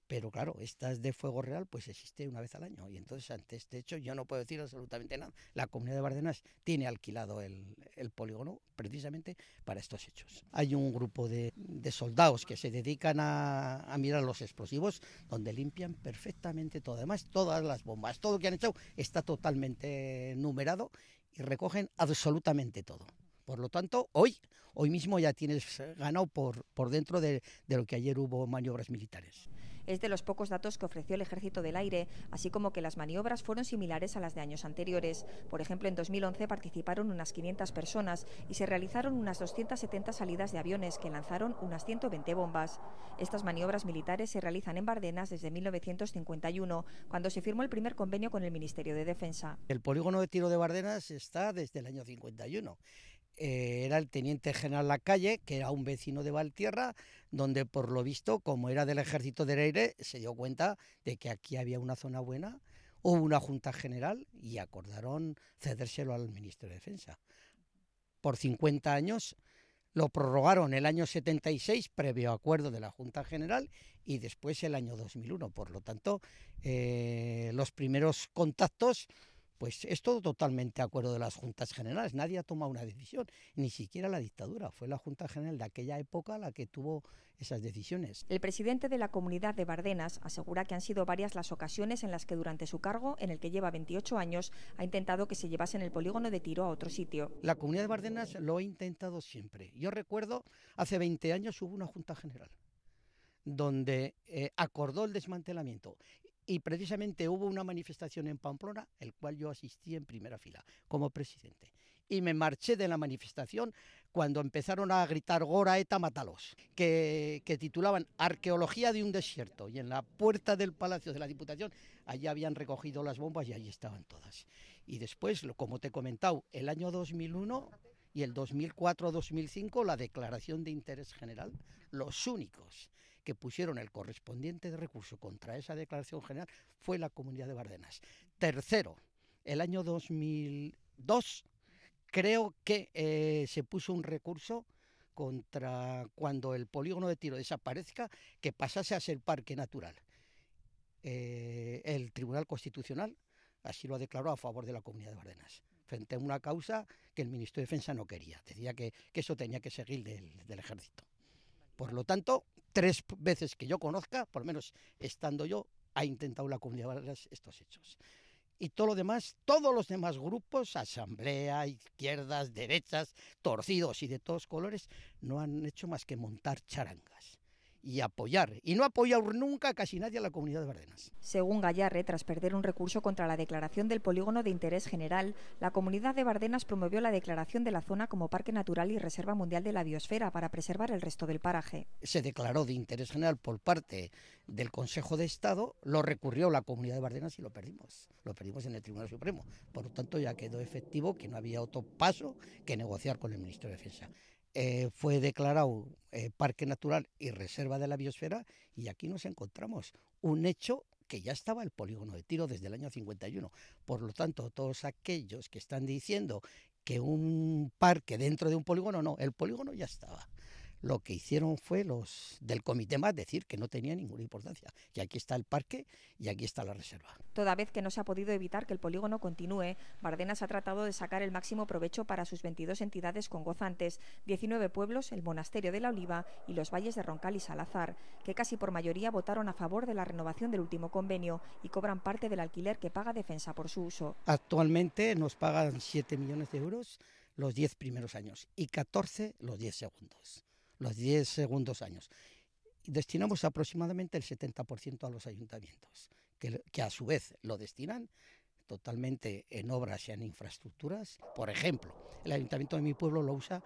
Speaker 11: pero claro, estas de fuego real pues existe una vez al año, y entonces ante este hecho yo no puedo decir absolutamente nada. La Comunidad de Bardenas tiene alquilado el polígono precisamente para estos hechos. Hay un grupo de soldados que se dedican a mirar los explosivos, donde limpian perfectamente todo. Además, todas las bombas, todo lo que han hecho está totalmente numerado y recogen absolutamente todo. Por lo tanto, hoy mismo ya tienes ganado por dentro de lo que ayer hubo maniobras militares.
Speaker 10: Es de los pocos datos que ofreció el Ejército del Aire, así como que las maniobras fueron similares a las de años anteriores. Por ejemplo, en 2011 participaron unas 500 personas y se realizaron unas 270 salidas de aviones que lanzaron unas 120 bombas. Estas maniobras militares se realizan en Bardenas desde 1951, cuando se firmó el primer convenio con el Ministerio de Defensa.
Speaker 11: El polígono de tiro de Bardenas está desde el año 51. Era el teniente general Lacalle, que era un vecino de Valtierra, donde por lo visto, como era del Ejército del Aire, se dio cuenta de que aquí había una zona buena, hubo una Junta General y acordaron cedérselo al Ministerio de Defensa. Por 50 años lo prorrogaron el año 76, previo acuerdo de la Junta General, y después el año 2001. Por lo tanto, los primeros contactos, pues es todo totalmente acuerdo de las Juntas Generales. Nadie ha tomado una decisión, ni siquiera la dictadura. Fue la Junta General de aquella época la que tuvo esas decisiones.
Speaker 10: El presidente de la Comunidad de Bardenas asegura que han sido varias las ocasiones en las que durante su cargo, en el que lleva 28 años, ha intentado que se llevasen el polígono de tiro a otro sitio.
Speaker 11: La Comunidad de Bardenas lo ha intentado siempre. Yo recuerdo, hace 20 años hubo una Junta General donde acordó el desmantelamiento. Y precisamente hubo una manifestación en Pamplona, el cual yo asistí en primera fila como presidente. Y me marché de la manifestación cuando empezaron a gritar "Gora Eta, mátalos", que titulaban "Arqueología de un desierto". Y en la puerta del Palacio de la Diputación, allí habían recogido las bombas y allí estaban todas. Y después, como te he comentado, el año 2001 y el 2004-2005, la declaración de interés general, los únicos que pusieron el correspondiente recurso contra esa declaración general fue la Comunidad de Bardenas. Tercero, el año 2002 creo que se puso un recurso contra cuando el polígono de tiro desaparezca, que pasase a ser parque natural. El Tribunal Constitucional así lo ha declarado a favor de la Comunidad de Bardenas, frente a una causa que el Ministerio de Defensa no quería. Decía que eso tenía que seguir del Ejército. Por lo tanto, 3 veces que yo conozca, por lo menos estando yo, ha intentado la Comunidad de Bardenas estos hechos. Y todo lo demás, todos los demás grupos, asamblea, izquierdas, derechas, torcidos y de todos colores, no han hecho más que montar charangas y apoyar, y no ha apoyado nunca casi nadie a la Comunidad de Bardenas.
Speaker 10: Según Gayarre, tras perder un recurso contra la declaración del polígono de interés general, la Comunidad de Bardenas promovió la declaración de la zona como Parque Natural y Reserva Mundial de la Biosfera para preservar el resto del paraje.
Speaker 11: Se declaró de interés general por parte del Consejo de Estado, lo recurrió la Comunidad de Bardenas y lo perdimos en el Tribunal Supremo. Por lo tanto, ya quedó efectivo que no había otro paso que negociar con el Ministerio de Defensa. Fue declarado Parque Natural y Reserva de la Biosfera, y aquí nos encontramos un hecho que ya estaba el polígono de tiro desde el año 51. Por lo tanto, todos aquellos que están diciendo que un parque dentro de un polígono, no, el polígono ya estaba. Lo que hicieron fue los del Comité Más decir que no tenía ninguna importancia, que aquí está el parque y aquí está la reserva.
Speaker 10: Toda vez que no se ha podido evitar que el polígono continúe, Bardenas ha tratado de sacar el máximo provecho para sus 22 entidades congozantes, 19 pueblos, el Monasterio de la Oliva y los valles de Roncal y Salazar, que casi por mayoría votaron a favor de la renovación del último convenio y cobran parte del alquiler que paga Defensa por su uso.
Speaker 11: Actualmente nos pagan 7 millones de euros los 10 primeros años y 14 los 10 segundos. Los 10 segundos años. Destinamos aproximadamente el 70% a los ayuntamientos, que a su vez lo destinan totalmente en obras y en infraestructuras. Por ejemplo, el ayuntamiento de mi pueblo lo usa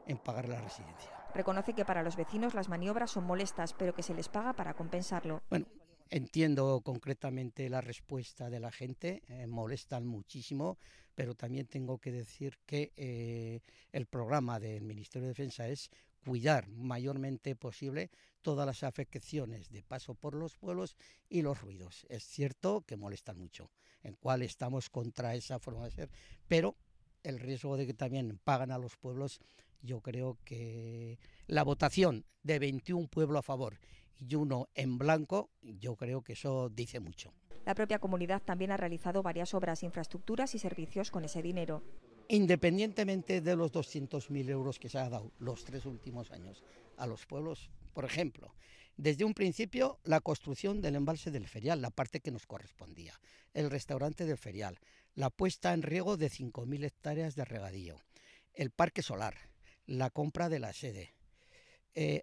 Speaker 11: en pagar la residencia.
Speaker 10: Reconoce que para los vecinos las maniobras son molestas, pero que se les paga para compensarlo.
Speaker 11: Bueno, entiendo concretamente la respuesta de la gente, molestan muchísimo, pero también tengo que decir que el programa del Ministerio de Defensa es cuidar mayormente posible todas las afecciones de paso por los pueblos y los ruidos. Es cierto que molestan mucho, en cual estamos contra esa forma de ser, pero el riesgo de que también pagan a los pueblos, yo creo que la votación de 21 pueblos a favor y 1 en blanco, yo creo que eso dice mucho.
Speaker 10: La propia comunidad también ha realizado varias obras, infraestructuras y servicios con ese dinero.
Speaker 11: Independientemente de los 200.000 euros que se ha dado los 3 últimos años a los pueblos, por ejemplo, desde un principio la construcción del embalse del Ferial, la parte que nos correspondía, el restaurante del Ferial, la puesta en riego de 5.000 hectáreas de regadío, el parque solar, la compra de la sede,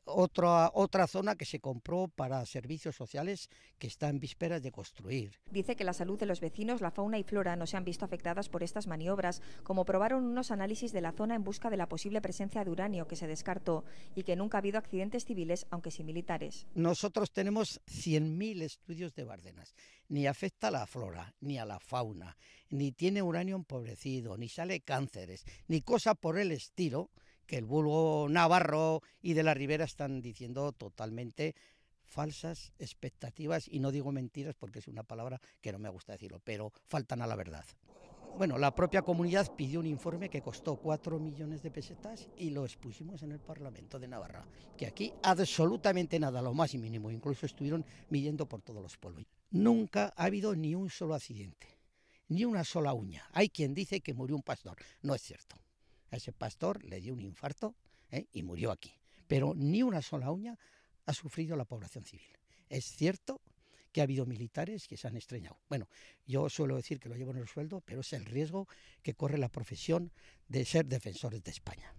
Speaker 11: otra zona que se compró para servicios sociales que está en vísperas de construir.
Speaker 10: Dice que la salud de los vecinos, la fauna y flora no se han visto afectadas por estas maniobras, como probaron unos análisis de la zona en busca de la posible presencia de uranio que se descartó y que nunca ha habido accidentes civiles, aunque sí militares.
Speaker 11: Nosotros tenemos 100.000 estudios de Bardenas. Ni afecta a la flora, ni a la fauna, ni tiene uranio empobrecido, ni sale cánceres, ni cosa por el estilo, que el vulgo navarro y de la Ribera están diciendo totalmente falsas expectativas, y no digo mentiras porque es una palabra que no me gusta decirlo, pero faltan a la verdad. Bueno, la propia comunidad pidió un informe que costó 4 millones de pesetas y lo expusimos en el Parlamento de Navarra, que aquí absolutamente nada, lo más mínimo, incluso estuvieron midiendo por todos los pueblos. Nunca ha habido ni un solo accidente, ni una sola uña. Hay quien dice que murió un pastor, no es cierto. A ese pastor le dio un infarto y murió aquí. Pero ni una sola uña ha sufrido la población civil. Es cierto que ha habido militares que se han estrellado. Bueno, yo suelo decir que lo llevo en el sueldo, pero es el riesgo que corre la profesión de ser defensores de España.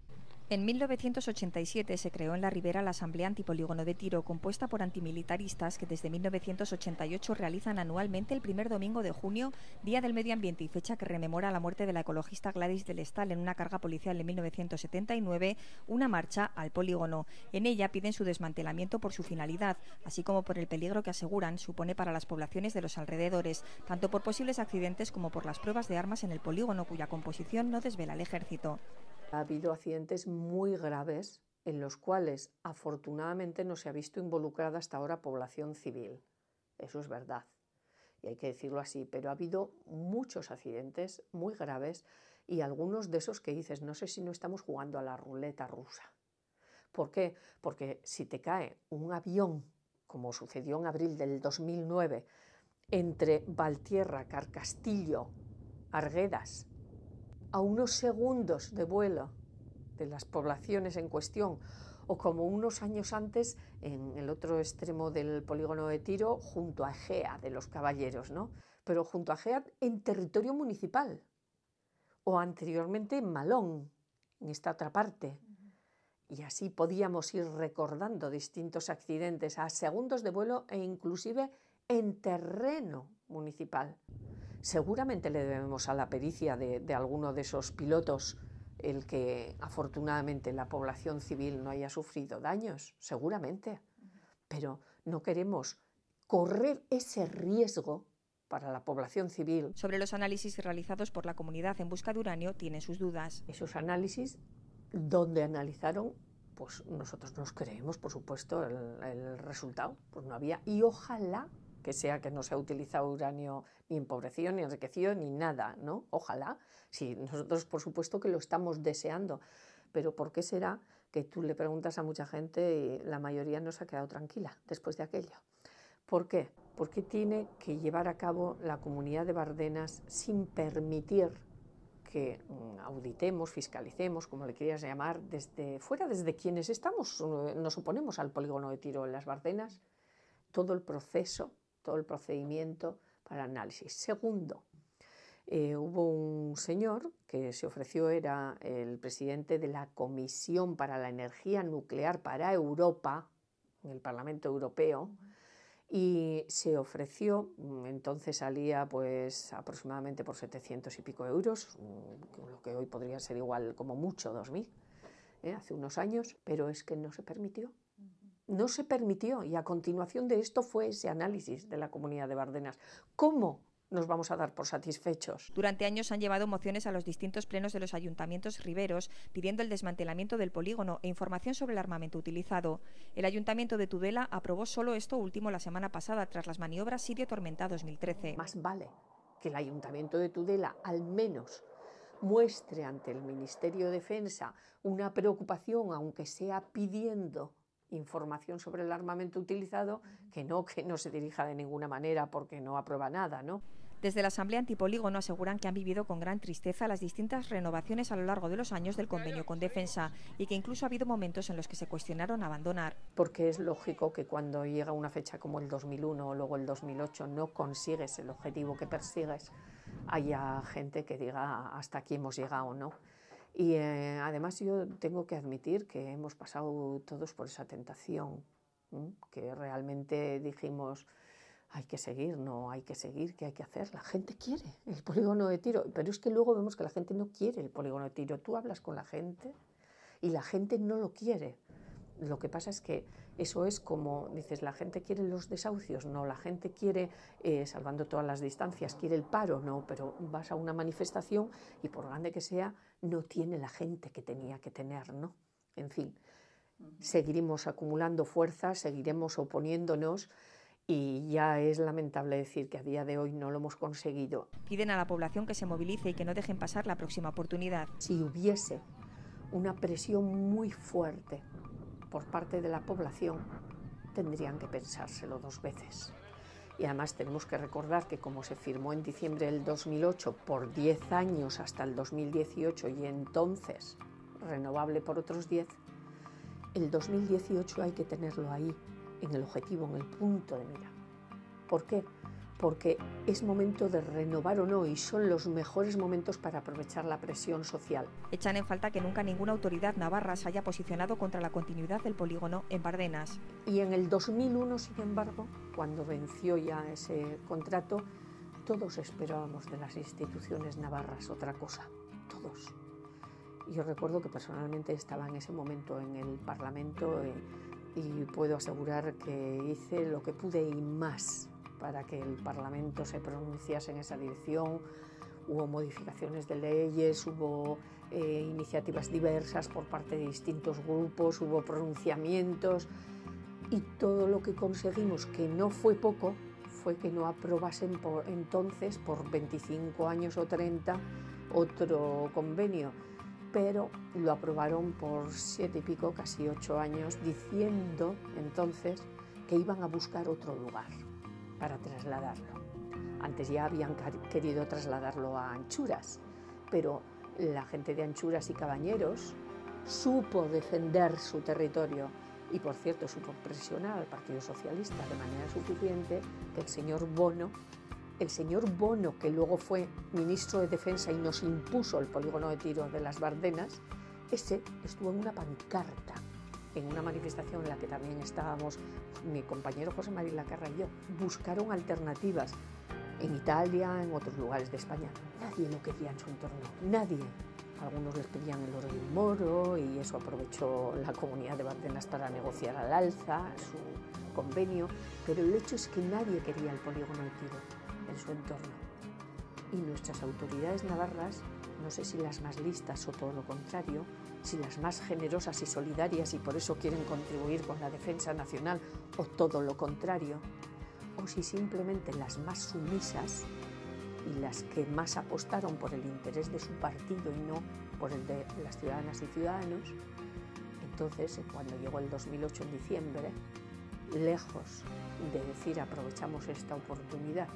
Speaker 10: En 1987 se creó en la Ribera la Asamblea Antipolígono de Tiro, compuesta por antimilitaristas que desde 1988 realizan anualmente el primer domingo de junio, Día del Medio Ambiente y fecha que rememora la muerte de la ecologista Gladys del Estal en una carga policial en 1979, una marcha al polígono. En ella piden su desmantelamiento por su finalidad, así como por el peligro que aseguran supone para las poblaciones de los alrededores, tanto por posibles accidentes como por las pruebas de armas en el polígono, cuya composición no desvela el ejército.
Speaker 12: Ha habido accidentes muy graves en los cuales afortunadamente no se ha visto involucrada hasta ahora población civil. Eso es verdad y hay que decirlo así, pero ha habido muchos accidentes muy graves y algunos de esos que dices, no sé si no estamos jugando a la ruleta rusa. ¿Por qué? Porque si te cae un avión, como sucedió en abril del 2009, entre Valtierra, Carcastillo, Arguedas, a unos segundos de vuelo de las poblaciones en cuestión, o como unos años antes en el otro extremo del polígono de Tiro, junto a Egea de los Caballeros, ¿no? Pero junto a Egea en territorio municipal, o anteriormente en Malón, en esta otra parte. Y así podíamos ir recordando distintos accidentes a segundos de vuelo e inclusive en terreno municipal. Seguramente le debemos a la pericia de alguno de esos pilotos el que afortunadamente la población civil no haya sufrido daños, seguramente, pero no queremos correr ese riesgo para la población civil.
Speaker 10: Sobre los análisis realizados por la comunidad en busca de uranio tienen sus dudas.
Speaker 12: Esos análisis, donde analizaron, pues nosotros nos creemos, por supuesto, el resultado, pues no había, y ojalá que sea que no se ha utilizado uranio ni empobrecido, ni enriquecido, ni nada, ¿no? Ojalá. Sí, nosotros por supuesto que lo estamos deseando, pero ¿por qué será que tú le preguntas a mucha gente y la mayoría no se ha quedado tranquila después de aquello? ¿Por qué? Porque tiene que llevar a cabo la Comunidad de Bardenas sin permitir que auditemos, fiscalicemos, como le quieras llamar, desde fuera, desde quienes nos oponemos al polígono de Tiro en las Bardenas, todo el proceso, todo el procedimiento para análisis. Segundo, hubo un señor que se ofreció, era el presidente de la Comisión para la Energía Nuclear para Europa, en el Parlamento Europeo, y se ofreció, entonces salía pues aproximadamente por 700 y pico euros, lo que hoy podría ser igual como mucho 2.000, hace unos años, pero es que no se permitió. No se permitió, y a continuación de esto fue ese análisis de la Comunidad de Bardenas. ¿Cómo nos vamos a dar por satisfechos?
Speaker 10: Durante años han llevado mociones a los distintos plenos de los ayuntamientos riberos pidiendo el desmantelamiento del polígono e información sobre el armamento utilizado. El Ayuntamiento de Tudela aprobó solo esto último la semana pasada tras las maniobras Sirio Tormenta 2013.
Speaker 12: Más vale que el Ayuntamiento de Tudela al menos muestre ante el Ministerio de Defensa una preocupación, aunque sea pidiendo información sobre el armamento utilizado, que no se dirija de ninguna manera porque no aprueba nada, ¿no?
Speaker 10: Desde la Asamblea Antipolígono aseguran que han vivido con gran tristeza las distintas renovaciones a lo largo de los años del convenio con Defensa y que incluso ha habido momentos en los que se cuestionaron abandonar.
Speaker 12: Porque es lógico que cuando llega una fecha como el 2001 o luego el 2008 no consigues el objetivo que persigues, haya gente que diga hasta aquí hemos llegado, ¿no? Y además yo tengo que admitir que hemos pasado todos por esa tentación, que realmente dijimos hay que seguir, no hay que seguir, ¿qué hay que hacer? La gente quiere el polígono de tiro, pero es que luego vemos que la gente no quiere el polígono de tiro. Tú hablas con la gente y la gente no lo quiere. Lo que pasa es que eso es como, dices, la gente quiere los desahucios, no, la gente quiere, salvando todas las distancias, quiere el paro, no, pero vas a una manifestación y por grande que sea, no tiene la gente que tenía que tener, ¿no? En fin, seguiremos acumulando fuerzas, seguiremos oponiéndonos y ya es lamentable decir que a día de hoy no lo hemos conseguido.
Speaker 10: Piden a la población que se movilice y que no dejen pasar la próxima oportunidad.
Speaker 12: Si hubiese una presión muy fuerte por parte de la población, tendrían que pensárselo 2 veces. Y además tenemos que recordar que como se firmó en diciembre del 2008 por 10 años hasta el 2018 y entonces renovable por otros 10, el 2018 hay que tenerlo ahí, en el objetivo, en el punto de mira. ¿Por qué? Porque es momento de renovar o no y son los mejores momentos para aprovechar la presión social.
Speaker 10: Echan en falta que nunca ninguna autoridad navarra se haya posicionado contra la continuidad del polígono en Bardenas.
Speaker 12: Y en el 2001, sin embargo, cuando venció ya ese contrato, todos esperábamos de las instituciones navarras otra cosa, todos. Yo recuerdo que personalmente estaba en ese momento en el Parlamento y puedo asegurar que hice lo que pude y más para que el Parlamento se pronunciase en esa dirección. Hubo modificaciones de leyes, hubo iniciativas diversas por parte de distintos grupos, hubo pronunciamientos y todo lo que conseguimos, que no fue poco, fue que no aprobasen entonces por 25 años o 30 otro convenio, pero lo aprobaron por 7 y pico, casi 8 años, diciendo entonces que iban a buscar otro lugar para trasladarlo. Antes ya habían querido trasladarlo a Anchuras, pero la gente de Anchuras y Cabañeros supo defender su territorio y, por cierto, supo presionar al Partido Socialista de manera suficiente que el señor Bono, que luego fue ministro de Defensa y nos impuso el polígono de tiro de las Bardenas, ese estuvo en una pancarta en una manifestación en la que también estábamos mi compañero José María Lacarra y yo. Buscaron alternativas en Italia, en otros lugares de España. Nadie lo quería en su entorno, nadie. Algunos les pedían el oro y el moro y eso aprovechó la Comunidad de Bardenas para negociar al alza su convenio, pero el hecho es que nadie quería el polígono de tiro en su entorno. Y nuestras autoridades navarras, no sé si las más listas o todo lo contrario, si las más generosas y solidarias y por eso quieren contribuir con la defensa nacional o todo lo contrario, o si simplemente las más sumisas y las que más apostaron por el interés de su partido y no por el de las ciudadanas y ciudadanos. Entonces, cuando llegó el 2008 en diciembre, lejos de decir aprovechamos esta oportunidad,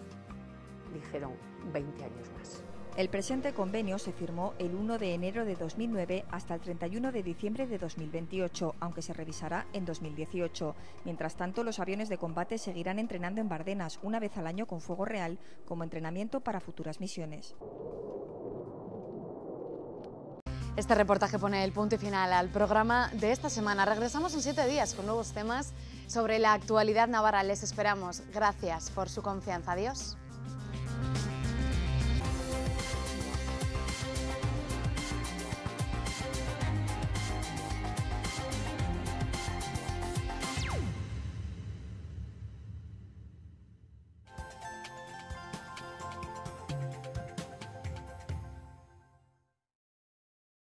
Speaker 12: dijeron 20 años más.
Speaker 10: El presente convenio se firmó el 1 de enero de 2009 hasta el 31 de diciembre de 2028, aunque se revisará en 2018. Mientras tanto, los aviones de combate seguirán entrenando en Bardenas una vez al año con fuego real como entrenamiento para futuras misiones.
Speaker 1: Este reportaje pone el punto y final al programa de esta semana. Regresamos en 7 días con nuevos temas. sobre la actualidad navarra. Les esperamos. Gracias por su confianza. Adiós.